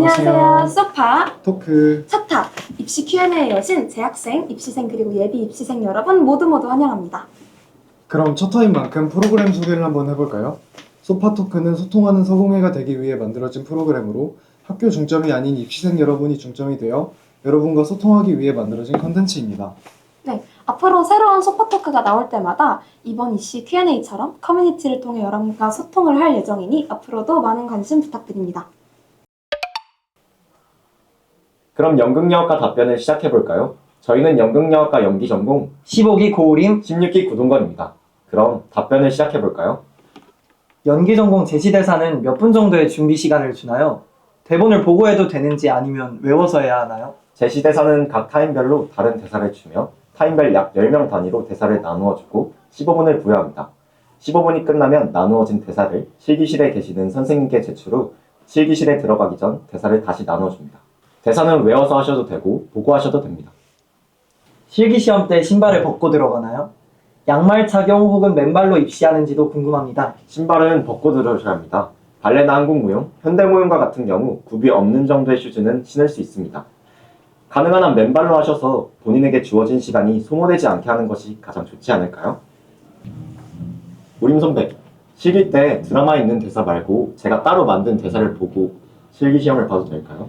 안녕하세요. 소파 토크 첫탑 입시 Q&A에 여신 재학생, 입시생 그리고 예비 입시생 여러분 모두 환영합니다. 그럼 첫 타임 만큼 프로그램 소개를 한번 해볼까요? 소파 토크는 소통하는 서공회가 되기 위해 만들어진 프로그램으로 학교 중점이 아닌 입시생 여러분이 중점이 되어 여러분과 소통하기 위해 만들어진 컨텐츠입니다. 네, 앞으로 새로운 소파 토크가 나올 때마다 이번 입시 Q&A처럼 커뮤니티를 통해 여러분과 소통을 할 예정이니 앞으로도 많은 관심 부탁드립니다. 그럼 연극영화과 답변을 시작해볼까요? 저희는 연극영화과 연기 전공 15기 고우림 16기 구동건입니다. 그럼 답변을 시작해볼까요? 연기 전공 제시대사는 몇 분 정도의 준비 시간을 주나요? 대본을 보고 해도 되는지 아니면 외워서 해야 하나요? 제시대사는 각 타임별로 다른 대사를 주며 타임별 약 10명 단위로 대사를 나누어 주고 15분을 부여합니다. 15분이 끝나면 나누어진 대사를 실기실에 계시는 선생님께 제출 후 실기실에 들어가기 전 대사를 다시 나눠줍니다. 대사는 외워서 하셔도 되고 보고 하셔도 됩니다. 실기시험 때 신발을 벗고 들어가나요? 양말 착용 혹은 맨발로 입시하는지도 궁금합니다. 신발은 벗고 들어오셔야 합니다. 발레나 한국무용, 현대무용과 같은 경우 굽이 없는 정도의 슈즈는 신을 수 있습니다. 가능한 한 맨발로 하셔서 본인에게 주어진 시간이 소모되지 않게 하는 것이 가장 좋지 않을까요? 우림 선배, 실기 때 드라마에 있는 대사 말고 제가 따로 만든 대사를 보고 실기시험을 봐도 될까요?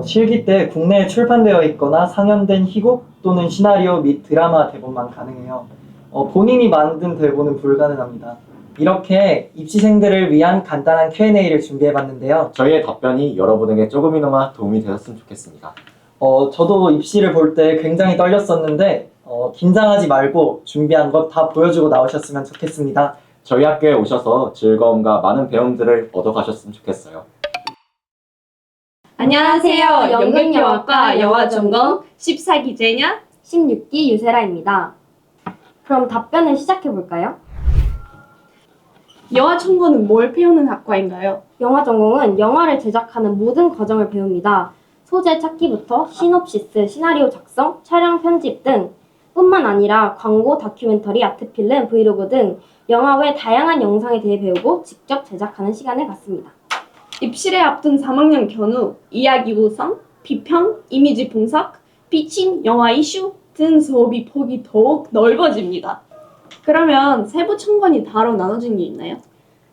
실기 때 국내에 출판되어 있거나 상연된 희곡 또는 시나리오 및 드라마 대본만 가능해요. 본인이 만든 대본은 불가능합니다. 이렇게 입시생들을 위한 간단한 Q&A를 준비해봤는데요. 저희의 답변이 여러분에게 조금이나마 도움이 되었으면 좋겠습니다. 저도 입시를 볼 때 굉장히 떨렸었는데 긴장하지 말고 준비한 것 다 보여주고 나오셨으면 좋겠습니다. 저희 학교에 오셔서 즐거움과 많은 배움들을 얻어가셨으면 좋겠어요. 안녕하세요. 연극영화과 영화전공 14기 제냐 16기 유세라입니다. 그럼 답변을 시작해볼까요? 영화천고는 뭘 배우는 학과인가요? 영화 전공은 영화를 제작하는 모든 과정을 배웁니다. 소재 찾기부터 시놉시스, 시나리오 작성, 촬영 편집 등 뿐만 아니라 광고, 다큐멘터리, 아트필름, 브이로그 등 영화 외 다양한 영상에 대해 배우고 직접 제작하는 시간을 갖습니다. 입시를 앞둔 3학년 견우, 이야기 구성, 비평, 이미지 분석, 피칭, 영화 이슈 등 수업이 폭이 더욱 넓어집니다. 그러면 세부 천권이 따로 나눠진 게 있나요?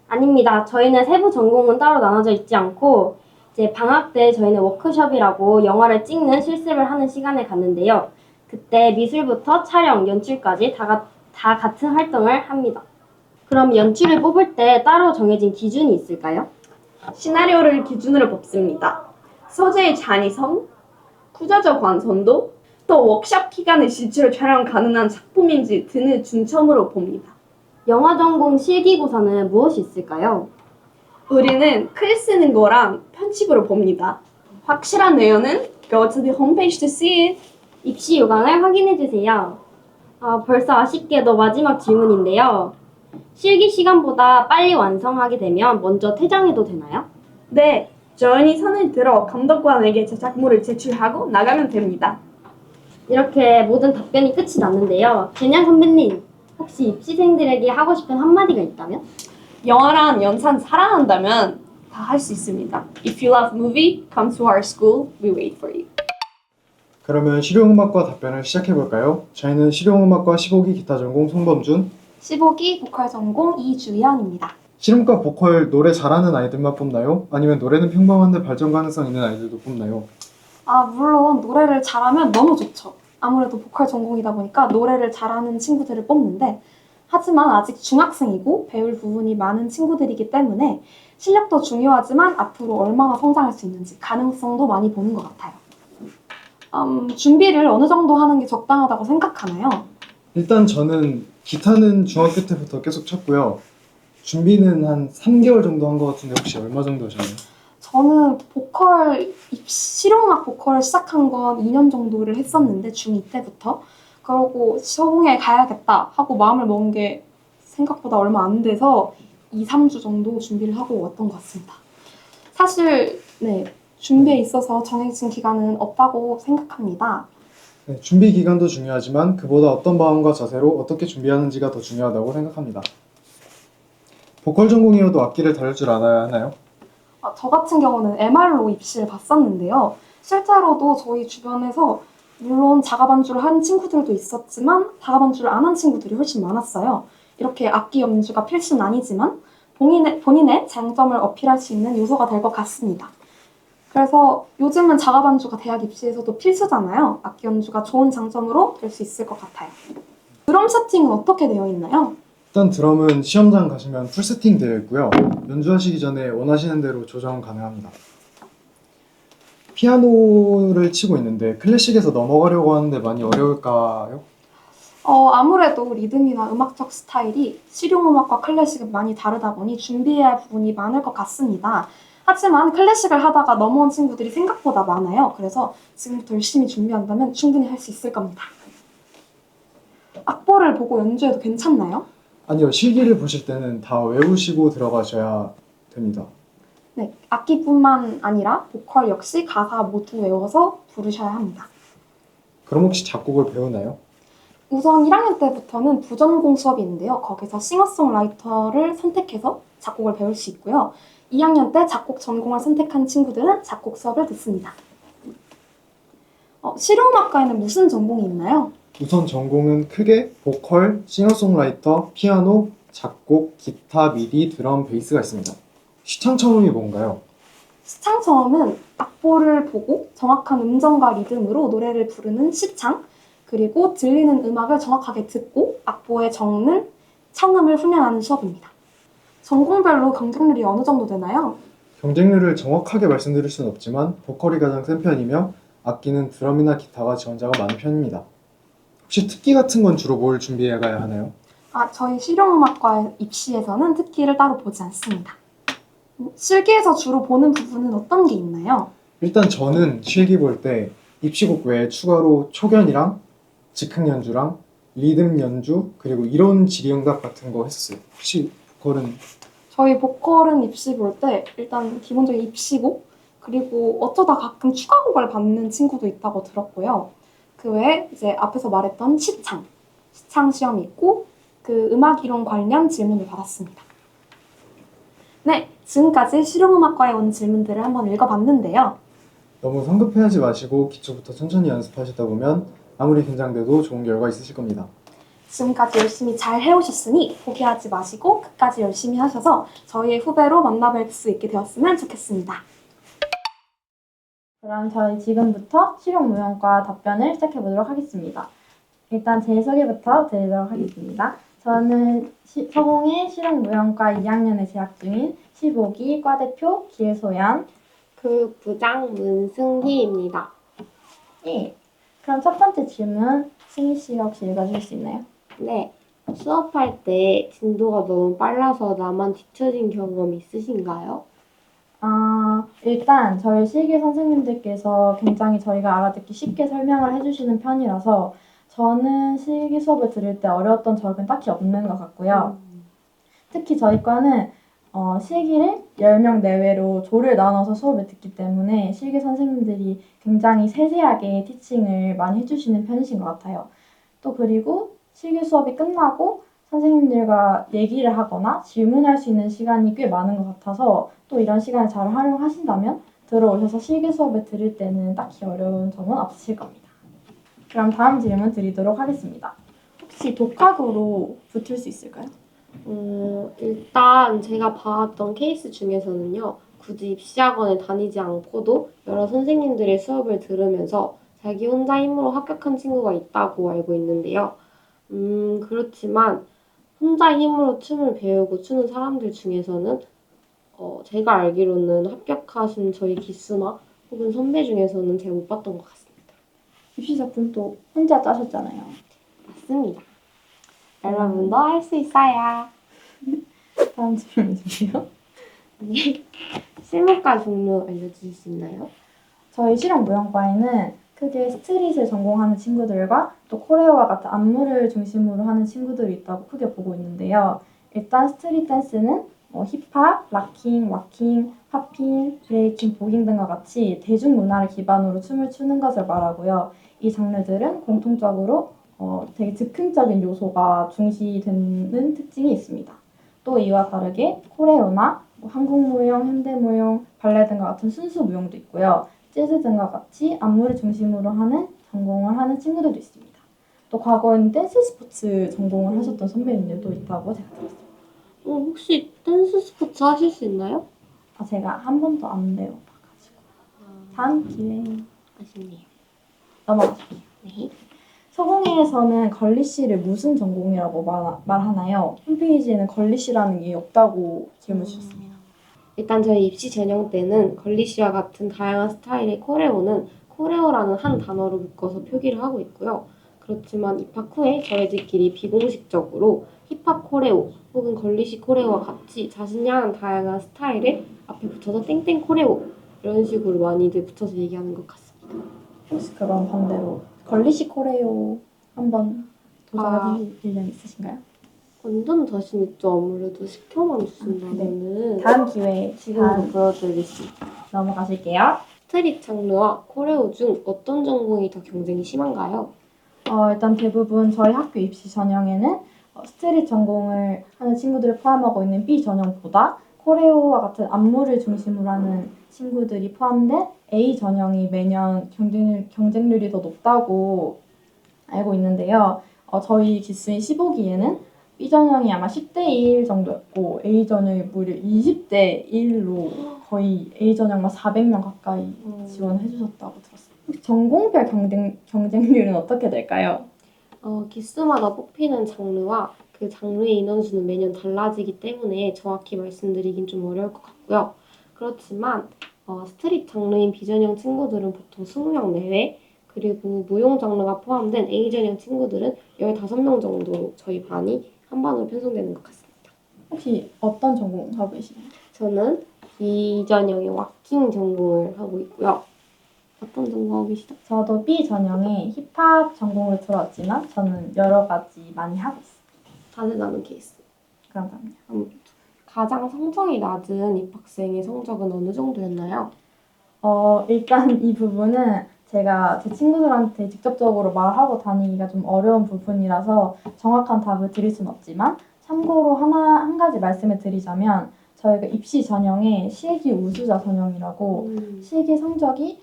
아닙니다. 저희는 세부 전공은 따로 나눠져 있지 않고 이제 방학 때 저희는 워크숍이라고 영화를 찍는 실습을 하는 시간을 갖는데요. 그때 미술부터 촬영, 연출까지 다 같은 활동을 합니다. 그럼 연출을 뽑을 때 따로 정해진 기준이 있을까요? 시나리오를 기준으로 뽑습니다. 소재의 잔이성, 투자적 완성도, 또 워크숍 기간에 실제로 촬영 가능한 작품인지 등을 중점으로 봅니다. 영화 전공 실기고사는 무엇이 있을까요? 우리는 글 쓰는 거랑 편집으로 봅니다. 확실한 내용은 go to the homepage to see it. 입시 요강을 확인해주세요. 벌써 아쉽게도 마지막 질문인데요. 실기 시간보다 빨리 완성하게 되면 먼저 퇴장해도 되나요? 네, 저희는 선을 들어 감독관에게 제작물을 제출하고 나가면 됩니다. 이렇게 모든 답변이 끝이 났는데요. 제냐 선배님, 혹시 입시생들에게 하고 싶은 한마디가 있다면? 영화랑 연산 사랑한다면 다 할 수 있습니다. If you love movie, come to our school. We wait for you. 그러면 실용음악과 답변을 시작해볼까요? 저희는 실용음악과 15기 기타 전공 송범준 15기 보컬 전공 이주연입니다. 실용과 보컬 노래 잘하는 아이들만 뽑나요? 아니면 노래는 평범한데 발전 가능성 있는 아이들도 뽑나요? 물론 노래를 잘하면 너무 좋죠. 아무래도 보컬 전공이다 보니까 노래를 잘하는 친구들을 뽑는데 하지만 아직 중학생이고 배울 부분이 많은 친구들이기 때문에 실력도 중요하지만 앞으로 얼마나 성장할 수 있는지 가능성도 많이 보는 것 같아요. 준비를 어느 정도 하는 게 적당하다고 생각하나요? 일단 저는 기타는 중학교 때부터 계속 쳤고요. 준비는 한 3개월 정도 한 것 같은데 혹시 얼마 정도 하셨나요? 저는 실용음악 보컬을 시작한 건 2년 정도를 했었는데 중2 때부터 그러고 시험에 가야겠다 하고 마음을 먹은 게 생각보다 얼마 안 돼서 2, 3주 정도 준비를 하고 왔던 것 같습니다. 사실 준비에 있어서 정해진 기간은 없다고 생각합니다. 네, 준비 기간도 중요하지만 그보다 어떤 마음과 자세로 어떻게 준비하는지가 더 중요하다고 생각합니다. 보컬 전공이어도 악기를 다룰 줄 알아야 하나요? 저 같은 경우는 MR로 입시를 봤었는데요. 실제로도 저희 주변에서 물론 자가반주를 한 친구들도 있었지만 자가반주를 안 한 친구들이 훨씬 많았어요. 이렇게 악기 연주가 필수는 아니지만 본인의 장점을 어필할 수 있는 요소가 될 것 같습니다. 그래서 요즘은 자가반주가 대학 입시에서도 필수잖아요. 악기 연주가 좋은 장점으로 될 수 있을 것 같아요. 드럼 세팅은 어떻게 되어 있나요? 일단 드럼은 시험장 가시면 풀 세팅 되어 있고요. 연주하시기 전에 원하시는 대로 조정 가능합니다. 피아노를 치고 있는데 클래식에서 넘어가려고 하는데 많이 어려울까요? 아무래도 리듬이나 음악적 스타일이 실용음악과 클래식은 많이 다르다 보니 준비해야 할 부분이 많을 것 같습니다. 하지만 클래식을 하다가 넘어온 친구들이 생각보다 많아요. 그래서 지금부터 열심히 준비한다면 충분히 할 수 있을 겁니다. 악보를 보고 연주해도 괜찮나요? 아니요, 실기를 보실 때는 다 외우시고 들어가셔야 됩니다. 네, 악기뿐만 아니라 보컬 역시 가사 모두 외워서 부르셔야 합니다. 그럼 혹시 작곡을 배우나요? 우선 1학년 때부터는 부전공 수업이 있는데요. 거기서 싱어송라이터를 선택해서 작곡을 배울 수 있고요. 2학년 때 작곡 전공을 선택한 친구들은 작곡 수업을 듣습니다. 실용음악과에는 무슨 전공이 있나요? 우선 전공은 크게 보컬, 싱어송라이터, 피아노, 작곡, 기타, 미디, 드럼, 베이스가 있습니다. 시창처음이 뭔가요? 시창처음은 악보를 보고 정확한 음정과 리듬으로 노래를 부르는 시창, 그리고 들리는 음악을 정확하게 듣고 악보에 적는 청음을 훈련하는 수업입니다. 전공별로 경쟁률이 어느 정도 되나요? 경쟁률을 정확하게 말씀드릴 수는 없지만 보컬이 가장 센 편이며 악기는 드럼이나 기타가 지원자가 많은 편입니다. 혹시 특기 같은 건 주로 뭘 준비해 가야 하나요? 저희 실용음악과 입시에서는 특기를 따로 보지 않습니다. 실기에서 주로 보는 부분은 어떤 게 있나요? 일단 저는 실기 볼 때 입시곡 외에 추가로 초견이랑 즉흥 연주랑 리듬 연주 그리고 이론 지리응답 같은 거 했었어요. 혹시 보컬은 저희 보컬은 입시 볼 때 일단 기본적인 입시곡 그리고 어쩌다 가끔 추가곡을 받는 친구도 있다고 들었고요. 그 외에 이제 앞에서 말했던 시창 시험이 있고 그 음악 이론 관련 질문을 받았습니다. 네, 지금까지 실용음악과에 온 질문들을 한번 읽어봤는데요. 너무 성급해하지 마시고 기초부터 천천히 연습하시다 보면 아무리 긴장돼도 좋은 결과 있으실 겁니다. 지금까지 열심히 잘 해오셨으니 포기하지 마시고 끝까지 열심히 하셔서 저희의 후배로 만나뵐 수 있게 되었으면 좋겠습니다. 그럼 저희 지금부터 실용무용과 답변을 시작해보도록 하겠습니다. 일단 제 소개부터 드리도록 하겠습니다. 저는 서공의 실용무용과 2학년에 재학 중인 15기 과대표 길소연. 교육부장 문승희입니다. 예. 그럼 첫 번째 질문 승희 씨가 혹시 읽어주실 수 있나요? 네, 수업할 때 진도가 너무 빨라서 나만 뒤처진 경험 있으신가요? 일단 저희 실기 선생님들께서 굉장히 저희가 알아듣기 쉽게 설명을 해주시는 편이라서 저는 실기 수업을 들을 때 어려웠던 적은 딱히 없는 것 같고요. 특히 저희 과는 실기를 10명 내외로 조를 나눠서 수업을 듣기 때문에 실기 선생님들이 굉장히 세세하게 티칭을 많이 해주시는 편이신 것 같아요. 또 그리고 실기 수업이 끝나고 선생님들과 얘기를 하거나 질문할 수 있는 시간이 꽤 많은 것 같아서 또 이런 시간을 잘 활용하신다면 들어오셔서 실기 수업을 들을 때는 딱히 어려운 점은 없으실 겁니다. 그럼 다음 질문 드리도록 하겠습니다. 혹시 독학으로 붙을 수 있을까요? 일단 제가 봐왔던 케이스 중에서는요, 굳이 입시학원에 다니지 않고도 여러 선생님들의 수업을 들으면서 자기 혼자 힘으로 합격한 친구가 있다고 알고 있는데요. 그렇지만 혼자 힘으로 춤을 배우고 추는 사람들 중에서는 제가 알기로는 합격하신 저희 기수나 혹은 선배 중에서는 제가 못 봤던 것 같습니다. 입시 작품도 혼자 짜셨잖아요. 맞습니다. 여러분도 할 수 있어요. 다음 질문 주세요. 네. 실무과 종류 알려주실 수 있나요? 저희 실용무용과에는 크게 스트릿을 전공하는 친구들과 또 코레오와 같은 안무를 중심으로 하는 친구들이 있다고 크게 보고 있는데요. 일단 스트릿 댄스는 힙합, 락킹, 와킹, 팝핑, 브레이킹, 보깅 등과 같이 대중문화를 기반으로 춤을 추는 것을 말하고요. 이 장르들은 공통적으로 되게 즉흥적인 요소가 중시되는 특징이 있습니다. 또 이와 다르게 코레오나 뭐 한국무용, 현대무용, 발레 등과 같은 순수 무용도 있고요. 재즈 등과 같이 안무를 중심으로 하는 전공을 하는 친구들도 있습니다. 또 과거에는 댄스 스포츠 전공을 하셨던 선배님들도 있다고 제가 들었어요. 혹시 댄스 스포츠 하실 수 있나요? 제가 한 번도 안 배워봐가지고 다음 기회에 아쉽네요. 넘어가실게요. 네. 서공예에서는 걸리씨를 무슨 전공이라고 말하나요? 홈페이지에는 걸리씨라는 게 없다고 질문 주셨습니다. 일단 저희 입시 전형 때는 걸리시와 같은 다양한 스타일의 코레오는 코레오라는 한 단어로 묶어서 표기를 하고 있고요. 그렇지만 입학 후에 저희들끼리 비공식적으로 힙합 코레오 혹은 걸리시 코레오와 같이 자신이 하는 다양한 스타일을 앞에 붙여서 땡땡 코레오 이런 식으로 많이들 붙여서 얘기하는 것 같습니다. 혹시 그럼 반대로 걸리씨 코레오 한번 도전해 주실 일 있으신가요? 완전 자신 있죠. 아무래도 시켜만 주신다면은 다음 기회에 지금도 보여드리겠습니다. 넘어가실게요. 스트릿 장르와 코레오 중 어떤 전공이 더 경쟁이 심한가요? 일단 대부분 저희 학교 입시 전형에는 스트릿 전공을 하는 친구들을 포함하고 있는 B 전형보다 코레오와 같은 안무를 중심으로 하는 친구들이 포함된 A 전형이 매년 경쟁률이 더 높다고 알고 있는데요. 저희 기수인 15기에는 B 전형이 아마 10대 1 정도였고 A 전형이 무려 20대 1로 거의 A 전형만 400명 가까이 지원해 주셨다고 들었어요. 혹시 전공별 경쟁률은 어떻게 될까요? 기수마다 뽑히는 장르와 그 장르의 인원수는 매년 달라지기 때문에 정확히 말씀드리긴 좀 어려울 것 같고요. 그렇지만 스트릿 장르인 B전형 친구들은 보통 20명 내외, 그리고 무용 장르가 포함된 A전형 친구들은 15명 정도로 저희 반이 한 반으로 편성되는 것 같습니다. 혹시 어떤 전공 하고 계시나요? 저는 B전형의 왁킹 전공을 하고 있고요. 어떤 전공 하고 계시죠? 저도 B 전형에 힙합 전공을 들었지만 저는 여러 가지 많이 하고 있어요. 다들 나는 케이스. 그럼요. 가장 성적이 낮은 입학생의 성적은 어느 정도였나요? 일단 이 부분은 제가 제 친구들한테 직접적으로 말하고 다니기가 좀 어려운 부분이라서 정확한 답을 드릴 수는 없지만 참고로 한 가지 말씀을 드리자면 저희가 입시 전형에 실기 우수자 전형이라고 실기 성적이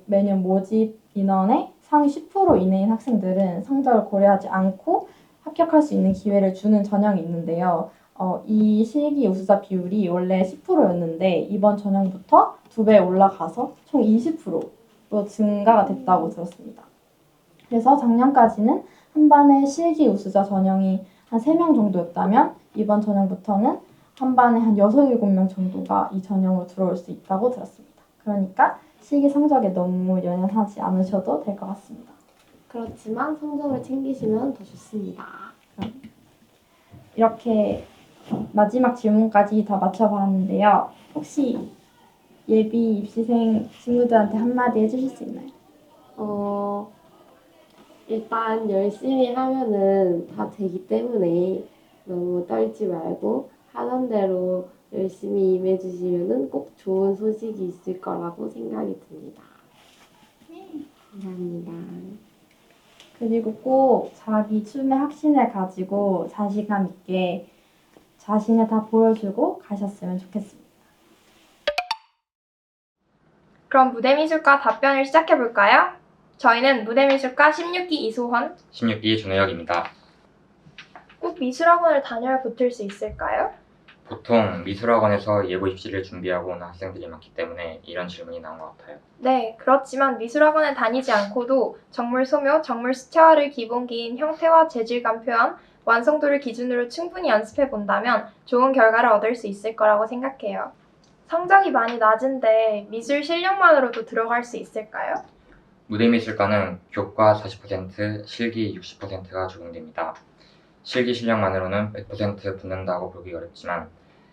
매년 모집 인원의 상위 10% 이내인 학생들은 성적을 고려하지 않고 합격할 수 있는 기회를 주는 전형이 있는데요. 이 실기 우수자 비율이 원래 10%였는데 이번 전형부터 2배 올라가서 총 20%로 증가가 됐다고 들었습니다. 그래서 작년까지는 한 반에 실기 우수자 전형이 한 3명 정도였다면 이번 전형부터는 한 반에 한 6, 7명 정도가 이 전형으로 들어올 수 있다고 들었습니다. 그러니까 실기 성적에 너무 연연하지 않으셔도 될 것 같습니다. 그렇지만 성적을 챙기시면 더 좋습니다. 이렇게 마지막 질문까지 다 맞춰봤는데요. 혹시 예비 입시생 친구들한테 한마디 해주실 수 있나요? 일단 열심히 하면은 다 되기 때문에 너무 떨지 말고 하던 대로 열심히 임해주시면은 꼭 좋은 소식이 있을 거라고 생각이 듭니다. 감사합니다. 그리고 꼭 자기 춤의 확신을 가지고 자신감 있게 자신을 다 보여주고 가셨으면 좋겠습니다. 그럼 무대미술과 답변을 시작해볼까요? 저희는 무대미술과 16기 이소헌, 16기 준호혁입니다. 꼭 미술학원을 다녀야 붙을 수 있을까요? 보통 미술학원에서 예고 입시를 준비하고 오는 학생들이 많기 때문에 이런 질문이 나온 것 같아요. 네, 그렇지만 미술학원을 다니지 않고도 정물 소묘, 정물 수채화를 기본기인 형태와 재질감 표현, 완성도를 기준으로 충분히 연습해 본다면 좋은 결과를 얻을 수 있을 거라고 생각해요. 성적이 많이 낮은데 미술 실력만으로도 들어갈 수 있을까요? 무대미술과는 교과 40%, 실기 60%가 적용됩니다. 실기 실력만으로는 100% 붙는다고 보기 어렵지만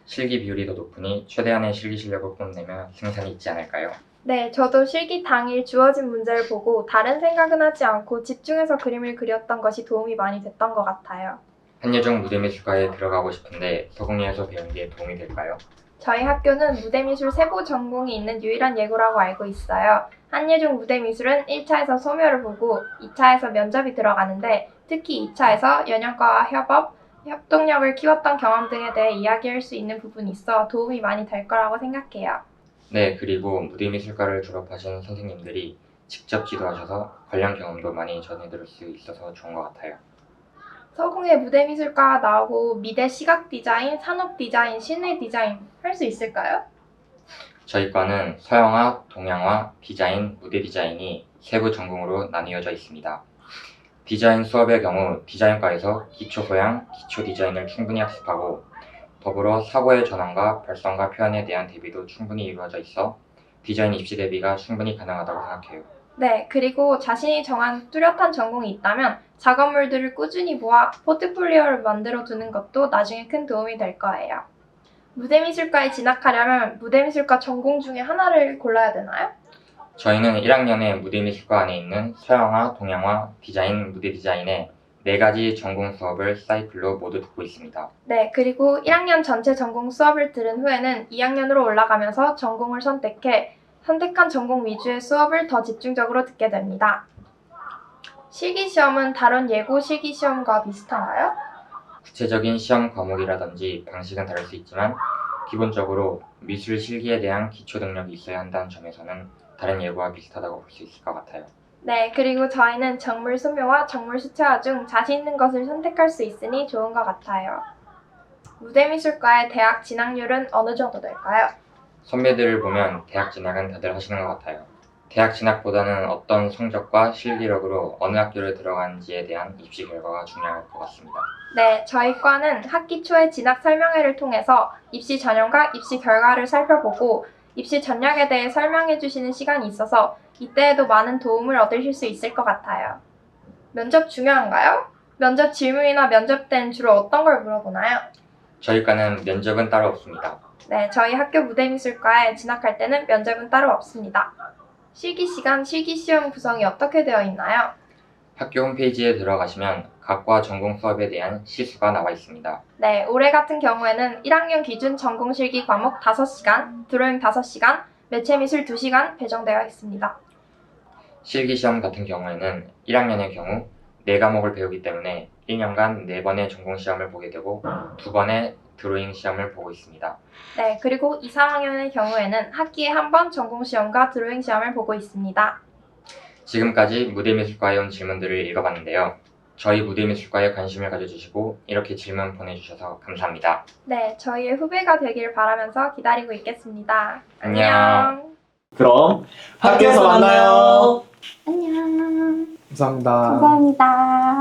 실기 비율이 더 높으니 최대한의 실기 실력을 뽐내면 승산이 있지 않을까요? 네, 저도 실기 당일 주어진 문제를 보고 다른 생각은 하지 않고 집중해서 그림을 그렸던 것이 도움이 많이 됐던 것 같아요. 한예종 무대미술과에 들어가고 싶은데 서공예에서 배운 게 도움이 될까요? 저희 학교는 무대미술 세부 전공이 있는 유일한 예고라고 알고 있어요. 한예종 무대미술은 1차에서 소묘를 보고 2차에서 면접이 들어가는데 특히 2차에서 연영과와 협업, 협동력을 키웠던 경험 등에 대해 이야기할 수 있는 부분이 있어 도움이 많이 될 거라고 생각해요. 네, 그리고 무대미술과를 졸업하신 선생님들이 직접 지도하셔서 관련 경험도 많이 전해드릴 수 있어서 좋은 것 같아요. 서공에 무대미술과가 나오고 미대 시각디자인, 산업디자인, 실내디자인 할 수 있을까요? 저희 과는 서양화, 동양화, 디자인, 무대 디자인이 세부 전공으로 나뉘어져 있습니다. 디자인 수업의 경우 디자인과에서 기초 소양, 기초 디자인을 충분히 학습하고 더불어 사고의 전환과 발성과 표현에 대한 대비도 충분히 이루어져 있어 디자인 입시 대비가 충분히 가능하다고 생각해요. 네, 그리고 자신이 정한 뚜렷한 전공이 있다면 작업물들을 꾸준히 모아 포트폴리오를 만들어 두는 것도 나중에 큰 도움이 될 거예요. 무대미술과에 진학하려면 무대미술과 전공 중에 하나를 골라야 되나요? 저희는 1학년에 무대미술과 안에 있는 서양화, 동양화, 디자인, 무대 디자인의 4가지 전공 수업을 사이클로 모두 듣고 있습니다. 네, 그리고 1학년 전체 전공 수업을 들은 후에는 2학년으로 올라가면서 전공을 선택해 선택한 전공 위주의 수업을 더 집중적으로 듣게 됩니다. 실기시험은 다른 예고 실기시험과 비슷한가요? 구체적인 시험 과목이라든지 방식은 다를 수 있지만 기본적으로 미술 실기에 대한 기초 능력이 있어야 한다는 점에서는 다른 예고와 비슷하다고 볼 수 있을 것 같아요. 네, 그리고 저희는 정물 소묘와 정물 수채화 중 자신 있는 것을 선택할 수 있으니 좋은 것 같아요. 무대미술과의 대학 진학률은 어느 정도 될까요? 선배들을 보면 대학 진학은 다들 하시는 것 같아요. 대학 진학보다는 어떤 성적과 실기력으로 어느 학교를 들어가는지에 대한 입시 결과가 중요할 것 같습니다. 네, 저희 과는 학기 초에 진학 설명회를 통해서 입시 전형과 입시 결과를 살펴보고 입시 전략에 대해 설명해 주시는 시간이 있어서 이때에도 많은 도움을 얻으실 수 있을 것 같아요. 면접 중요한가요? 면접 질문이나 면접 때는 주로 어떤 걸 물어보나요? 저희 과는 면접은 따로 없습니다. 네, 저희 학교 무대미술과에 진학할 때는 면접은 따로 없습니다. 실기 시간, 실기 시험 구성이 어떻게 되어 있나요? 학교 홈페이지에 들어가시면 각과 전공 수업에 대한 시수가 나와 있습니다. 네, 올해 같은 경우에는 1학년 기준 전공 실기 과목 5시간, 드로잉 5시간, 매체미술 2시간 배정되어 있습니다. 실기시험 같은 경우에는 1학년의 경우 4과목을 배우기 때문에 1년간 4번의 전공 시험을 보게 되고 2번의 드로잉 시험을 보고 있습니다. 네, 그리고 2, 3학년의 경우에는 학기에 한 번 전공 시험과 드로잉 시험을 보고 있습니다. 지금까지 무대미술과에 온 질문들을 읽어봤는데요. 저희 무대미술과에 관심을 가져주시고 이렇게 질문 보내주셔서 감사합니다. 네, 저희의 후배가 되길 바라면서 기다리고 있겠습니다. 안녕. 그럼 학교에서 만나요. 안녕. 감사합니다. 감사합니다.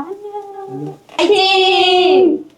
안녕. 화이팅!